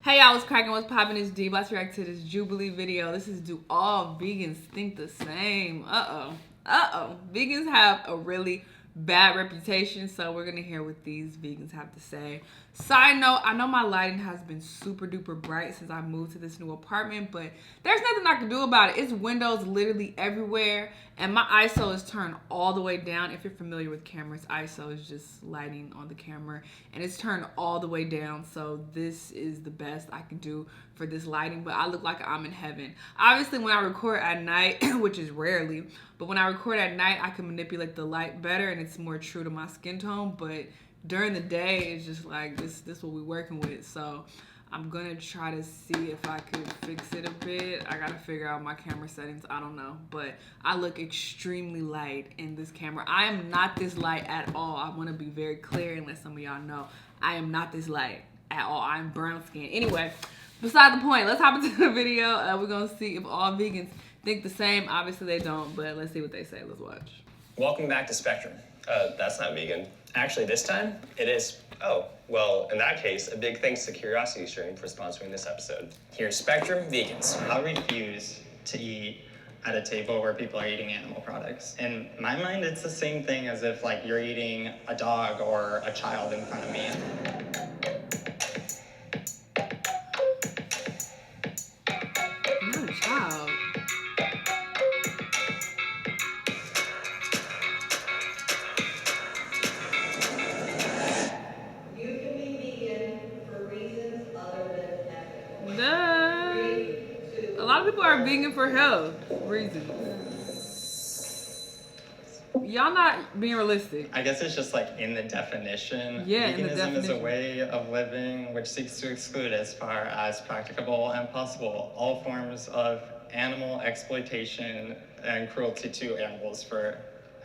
Hey y'all, what's cracking? What's poppin'? It's D. Let's react to this Jubilee video. This is Do All Vegans Think the Same? Vegans have a really bad reputation, so we're gonna hear what these vegans have to say. Side note, I know my lighting has been super duper bright since I moved to this new apartment, but there's nothing I can do about it. It's windows literally everywhere, and my ISO is turned all the way down. If you're familiar with cameras, ISO is just lighting on the camera, and it's turned all the way down, so this is the best I can do for this lighting, but I look like I'm in heaven. Obviously, when I record at night, which is rarely, but when I record at night, I can manipulate the light better, and it's more true to my skin tone, but during the day, it's just like, this what we're working with, so I'm gonna try to see if I could fix it a bit. I gotta figure out my camera settings, I don't know, but I look extremely light in this camera. I am not this light at all. I wanna be very clear and let some of y'all know, I am not this light at all. I'm brown skinned. Anyway, beside the point, let's hop into the video. We're gonna see if all vegans think the same. Obviously they don't, but let's see what they say. Let's watch. Welcome back to Spectrum. That's not vegan. Actually, this time, It is. Oh, well, in that case, a big thanks to Curiosity Stream for sponsoring this episode. here's Spectrum Vegans. I refuse to eat at a table where people are eating animal products. In my mind, it's the same thing as if like you're eating a dog or a child in front of me. Not a child. A lot of people are vegan for health reasons. Y'all not being realistic. I guess it's just like in the definition. Yeah, in the Veganism is a definition. way of living which seeks to exclude as far as practicable and possible all forms of animal exploitation and cruelty to animals for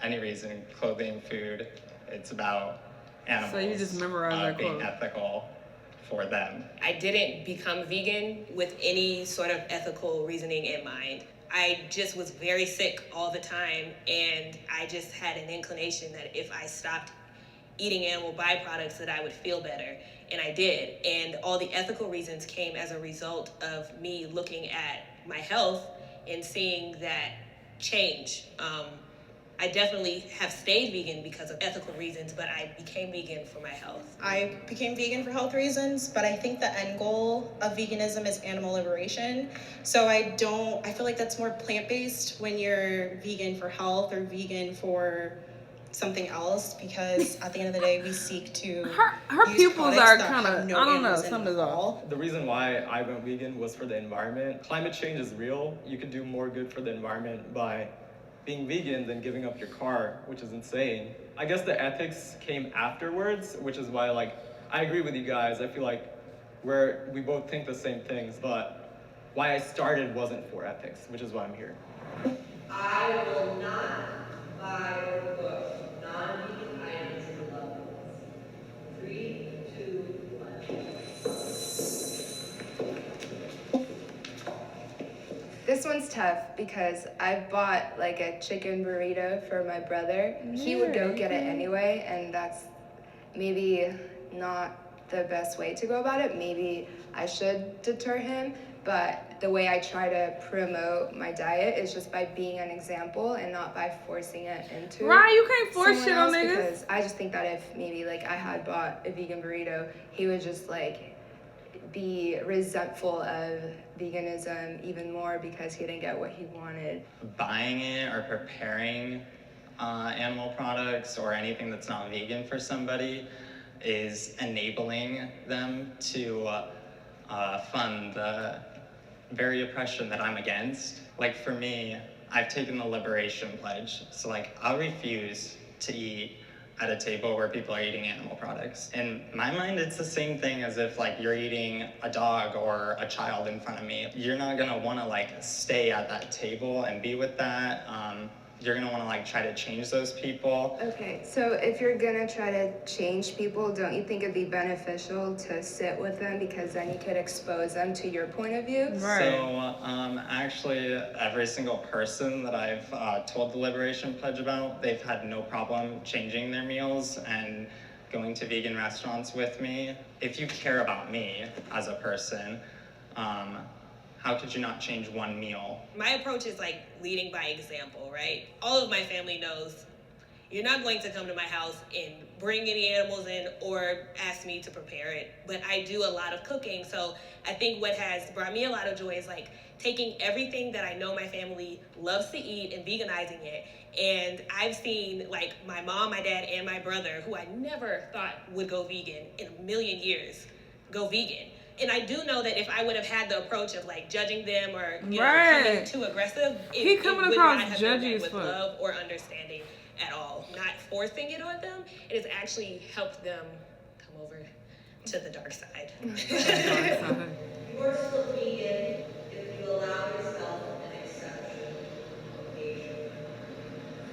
any reason, clothing, food. It's about animals So you just memorize that being quote. ethical for them. I didn't become vegan with any sort of ethical reasoning in mind. I just was very sick all the time, and I just had an inclination that if I stopped eating animal byproducts that I would feel better, and I did. And all the ethical reasons came as a result of me looking at my health and seeing that change. I definitely have stayed vegan because of ethical reasons, but I became vegan for my health. I became vegan for health reasons, but I think the end goal of veganism is animal liberation. So I feel like that's more plant-based when you're vegan for health or vegan for something else, because at the end of the day, we seek to Her use pupils products are that kind of, have no I don't know, animals in something's them at off. all. The reason why I went vegan was for the environment. Climate change is real. You can do more good for the environment by being vegan than giving up your car, which is insane. I guess the ethics came afterwards, which is why, like, I agree with you guys. I feel like we both think the same things, but why I started wasn't for ethics, which is why I'm here. I will not buy or push non-vegan items in the love box. 3, 2, 1. This one's tough because I bought like a chicken burrito for my brother. He would go get it anyway, and that's maybe not the best way to go about it. Maybe I should deter him, but the way I try to promote my diet is just by being an example and not by forcing it into Right, you can't force someone shit on else, niggas. because I just think that if maybe like I had bought a vegan burrito, he would just like be resentful of veganism even more because he didn't get what he wanted. Buying it or preparing animal products or anything that's not vegan for somebody is enabling them to fund the very oppression that I'm against. Like for me, I've taken the liberation pledge. So like I'll refuse to eat at a table where people are eating animal products. In my mind, it's the same thing as if like you're eating a dog or a child in front of me. You're not gonna wanna like stay at that table and be with that. You're gonna wanna like try to change those people. Okay, so if you're gonna try to change people, don't you think it'd be beneficial to sit with them, because then you could expose them to your point of view? Right. So actually every single person that I've told the Liberation Pledge about, they've had no problem changing their meals and going to vegan restaurants with me. If you care about me as a person, how could you not change one meal? My approach is like leading by example, right? All of my family knows you're not going to come to my house and bring any animals in or ask me to prepare it. But I do a lot of cooking. So I think what has brought me a lot of joy is like taking everything that I know my family loves to eat and veganizing it. And I've seen like my mom, my dad, and my brother, who I never thought would go vegan in a million years, go vegan. And I do know that if I would have had the approach of like judging them or coming too aggressive, it coming would across not have judgy been as with fuck. love or understanding at all. Not forcing it on them. It has actually helped them come over to the dark side. You are still vegan if you allow yourself an exception occasionally.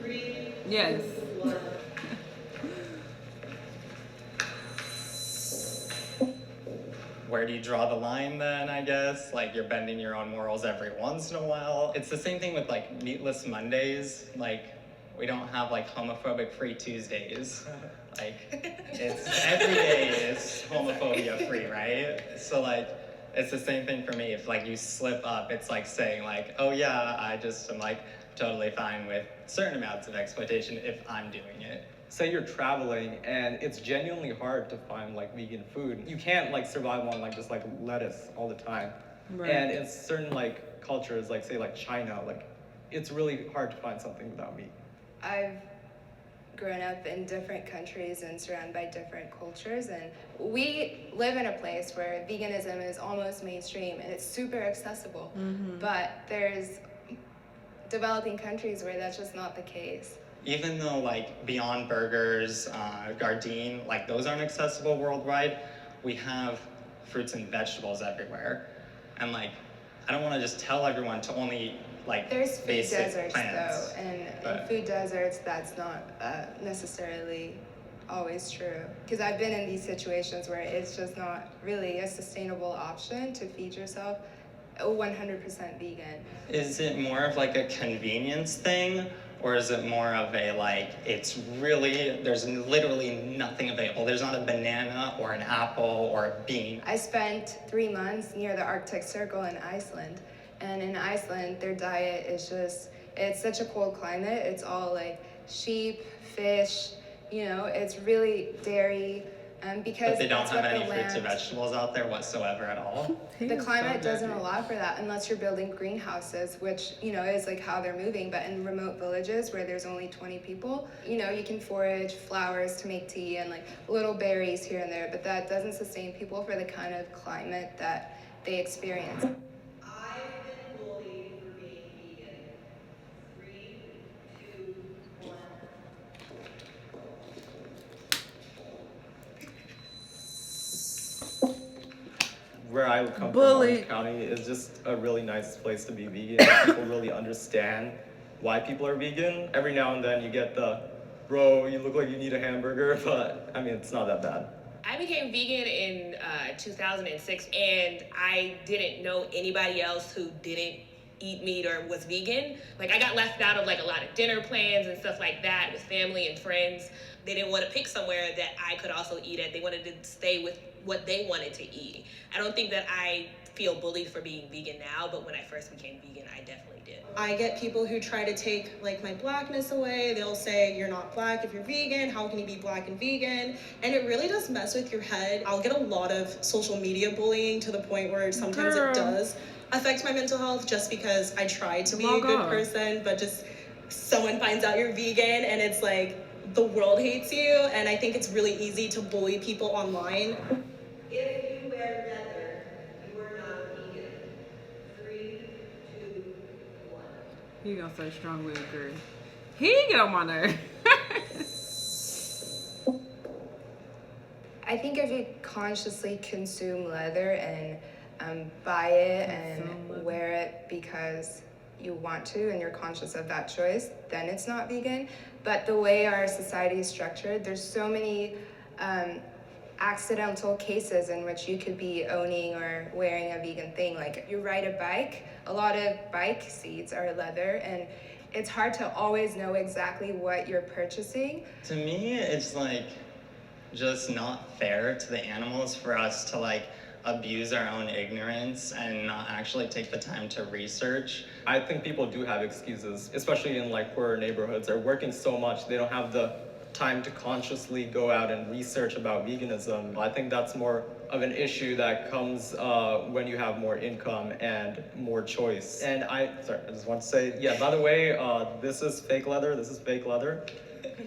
3, Yes. 2, 1. Where do you draw the line then, I guess? Like, you're bending your own morals every once in a while. It's the same thing with, like, meatless Mondays. Like, we don't have, like, homophobic free Tuesdays. Like, it's every day is homophobia free, right? So, like, it's the same thing for me. If, like, you slip up, it's like saying, like, oh, yeah, I just am, like, totally fine with certain amounts of exploitation if I'm doing it. Say you're traveling and it's genuinely hard to find like vegan food. You can't like survive on like just like lettuce all the time. Right. And in certain like cultures, like say like China, like it's really hard to find something without meat. I've grown up in different countries and surrounded by different cultures, and we live in a place where veganism is almost mainstream and it's super accessible. But there's developing countries where that's just not the case. Even though like Beyond Burgers, Gardein, like those aren't accessible worldwide, we have fruits and vegetables everywhere. And like, I don't want to just tell everyone to only eat like There's food basic deserts plants. though, and in food deserts that's not necessarily always true. Because I've been in these situations where it's just not really a sustainable option to feed yourself 100% vegan. Is it more of like a convenience thing? Or is it more of a like, it's really, there's literally nothing available. There's not a banana or an apple or a bean. I spent 3 months near the Arctic Circle in Iceland. And in Iceland, their diet is just, it's such a cold climate. It's all like sheep, fish, you know, it's really dairy. Because But they don't that's have what any the fruits or land- vegetables out there whatsoever at all. The climate doesn't allow for that unless you're building greenhouses, which, you know, is like how they're moving. But in remote villages where there's only 20 people, you know, you can forage flowers to make tea and like little berries here and there, but that doesn't sustain people for the kind of climate that they experience. I've been bullied for being vegan. 3, 2, 1. Where I come from, Bully. Orange County, is just a really nice place to be vegan. People really understand why people are vegan. Every now and then you get the, bro, you look like you need a hamburger, but I mean, it's not that bad. I became vegan in 2006, and I didn't know anybody else who didn't eat meat or was vegan. Like, I got left out of like a lot of dinner plans and stuff like that with family and friends. They didn't want to pick somewhere that I could also eat at. They wanted to stay with what they wanted to eat. I don't think that I feel bullied for being vegan now, but when I first became vegan, I definitely did. I get people who try to take like my blackness away. They'll say, you're not black if you're vegan. How can you be black and vegan? And it really does mess with your head. I'll get a lot of social media bullying to the point where sometimes it does affect my mental health just because I try to be a good person, but just someone finds out you're vegan and it's like the world hates you. And I think it's really easy to bully people online. If you wear leather, you are not vegan. 3, 2, 1. He gonna say strongly agree. He get on my nerve. I think if you consciously consume leather and buy it and wear it because you want to and you're conscious of that choice, then it's not vegan. But the way our society is structured, there's so many accidental cases in which you could be owning or wearing a vegan thing. Like, you ride a bike, a lot of bike seats are leather, and it's hard to always know exactly what you're purchasing. To me, it's like, just not fair to the animals for us to like abuse our own ignorance and not actually take the time to research. I think people do have excuses, especially in like poorer neighborhoods. They're working so much, they don't have the time to consciously go out and research about veganism. I think that's more of an issue that comes when you have more income and more choice. And I just want to say, yeah, by the way, this is fake leather. This is fake leather.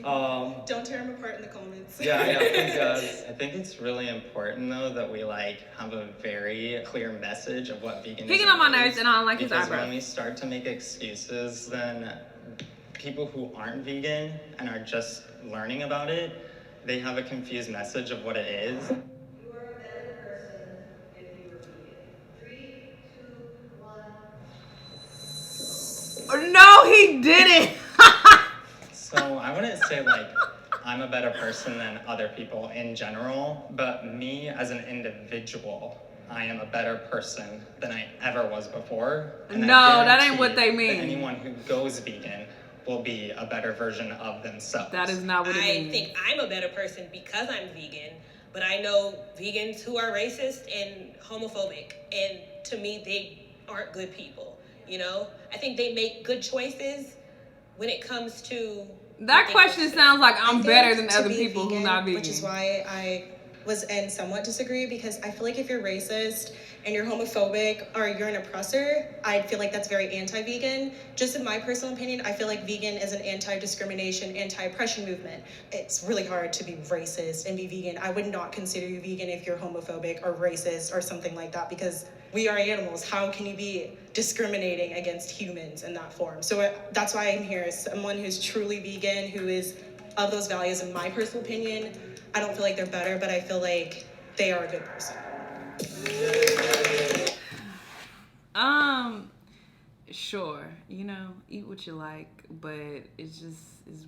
Don't tear them apart in the comments. Yeah, please, guys. I think it's really important though that we like have a very clear message of what veganism is. He get on my nerves and I don't like his because eyebrows. when we start to make excuses, then people who aren't vegan and are just learning about it, they have a confused message of what it is. You are a better person if you were vegan. 3, 2, 1. No, he didn't. So I wouldn't say like I'm a better person than other people in general, but me as an individual, I am a better person than I ever was before. And No, I that ain't what guarantee they mean. that anyone who goes vegan will be a better version of themselves. That is not what it I means. think I'm a better person because I'm vegan, but I know vegans who are racist and homophobic, and to me, they aren't good people. You know, I think they make good choices when it comes to That question sounds like I'm I better think than to other be people who not vegan. Which is why I was and somewhat disagree, because I feel like if you're racist and you're homophobic or you're an oppressor, I feel like that's very anti-vegan. Just in my personal opinion, I feel like vegan is an anti-discrimination, anti-oppression movement. It's really hard to be racist and be vegan. I would not consider you vegan if you're homophobic or racist or something like that, because we are animals. How can you be discriminating against humans in that form? So that's why I'm here, as someone who's truly vegan, who is of those values. In my personal opinion, I don't feel like they're better, but I feel like they are a good person. Sure, you know, eat what you like, but it's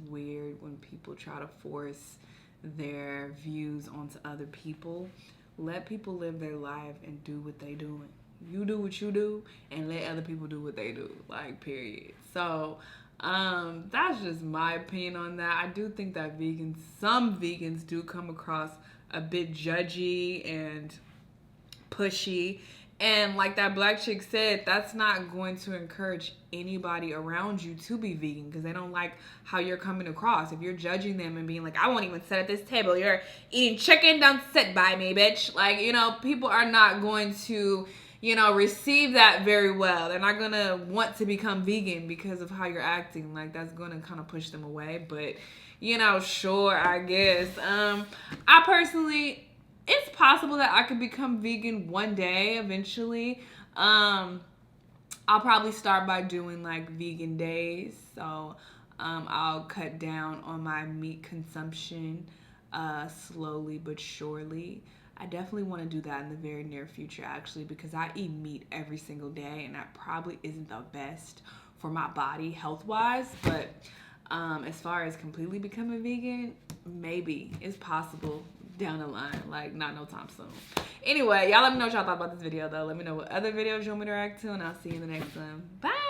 weird when people try to force their views onto other people. Let people live their life and do what they doing. You do what you do and let other people do what they do, like, period. So that's just my opinion on that. I do think that some vegans do come across a bit judgy and pushy. And like that black chick said, that's not going to encourage anybody around you to be vegan, because they don't like how you're coming across. If you're judging them and being like, I won't even sit at this table, you're eating chicken, don't sit by me, bitch. Like, you know, people are not going to, you know, receive that very well. They're not going to want to become vegan because of how you're acting. Like, that's going to kind of push them away. But, you know, sure, I guess. I personally... It's possible that I could become vegan one day eventually. I'll probably start by doing like vegan days. So I'll cut down on my meat consumption slowly but surely. I definitely want to do that in the very near future, actually, because I eat meat every single day, and that probably isn't the best for my body health-wise. But as far as completely becoming vegan, maybe it's possible down the line, like not no time soon. Anyway, y'all let me know what y'all thought about this video though. Let me know what other videos you want me to react to, and I'll see you in the next one. Bye.